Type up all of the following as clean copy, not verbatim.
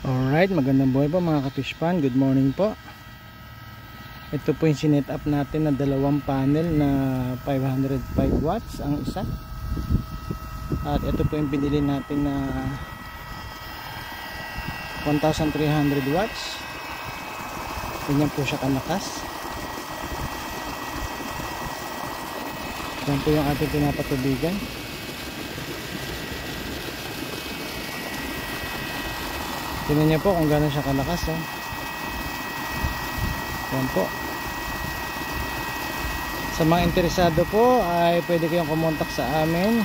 Alright, magandang buhay po mga ka-fishpan. Good morning po. Ito po yung sinet up natin na dalawang panel na 505 watts ang isa. At ito po yung pinili natin na 1300 watts. Ganyan po siya kalakas. Yan po yung ating pinapatubigan. Tingnan niyo po kung gano'n siya kalakas. Yan po. Sa mga interesado po ay pwede kayong kumontak sa amin.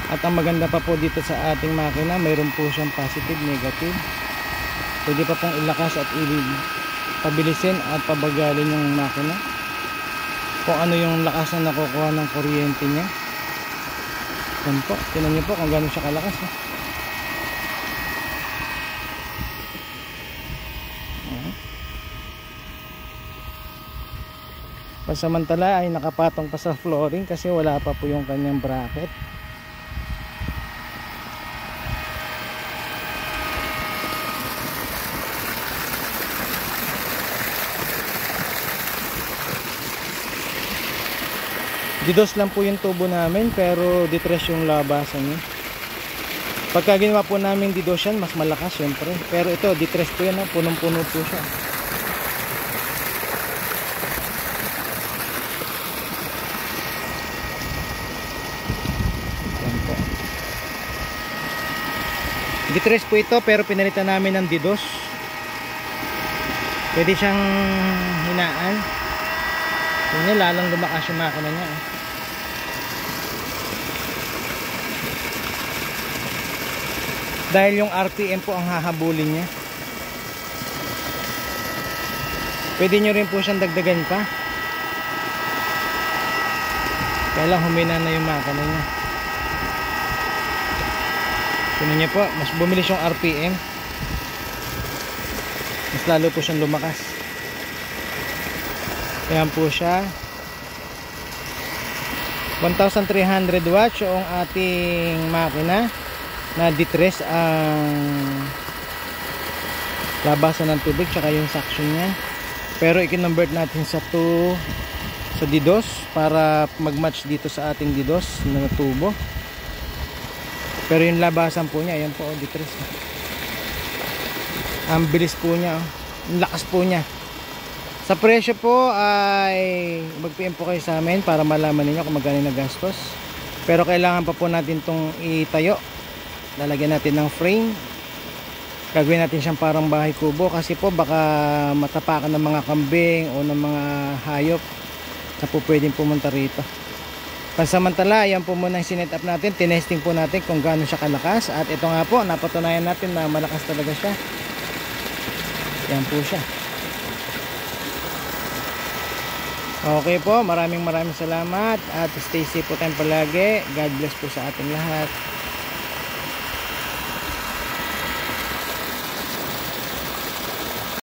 At ang maganda pa po dito sa ating makina, mayroon po siyang positive, negative. Pwede pa pong ilakas at pabilisin at pabagalin yung makina kung ano yung lakas na nakukuha ng kuryente niya. Yan po. Tingnan niyo po kung gano'n siya kalakas. Pansamantala ay nakapatong pa sa flooring kasi wala pa po yung kanyang bracket. Didos lang po yung tubo namin pero ditres yung labasan niya. Pagka ginawa po namin didos yan, mas malakas syempre. Pero ito ditres po yan, punong-puno po siya. Ditres po ito pero pinalitan namin ng didos. Pwede siyang hinaan. Tingnan, lalong lumakas yung makina niya. Dahil yung RPM po ang hahabulin niya. Pwede nyo rin po siyang dagdagan pa. Kaya lang humina na yung makina niya. Tingnan niyo po, mas bumilis yung RPM. Mas lalo po siyang lumakas. Ayan po siya. 1300 watts yung ating makina na ditres ang labasan ng tubig tsaka yung suction niya. Pero i-convert natin sa didos para mag-match dito sa ating didos na tubo. Pero yung labasan po niya, ayan po, ditres. Ang bilis po niya, ang lakas po niya. Sa presyo po ay mag-PM po kayo sa amin para malaman niyo kung magkano na gastos. Pero kailangan pa po natin itong itayo. Lalagyan natin ng frame. Gagawin natin siyang parang bahay kubo kasi po baka matapakan ng mga kambing o ng mga hayop na po pwedeng pumunta rito. Pansamantala, ayan po muna yung sinet up natin. Tinesting po natin kung gaano siya kalakas. At ito nga po, napatunayan natin na malakas talaga siya. Ayan po siya. Okay po, maraming salamat. At stay safe po tayong palagi. God bless po sa ating lahat.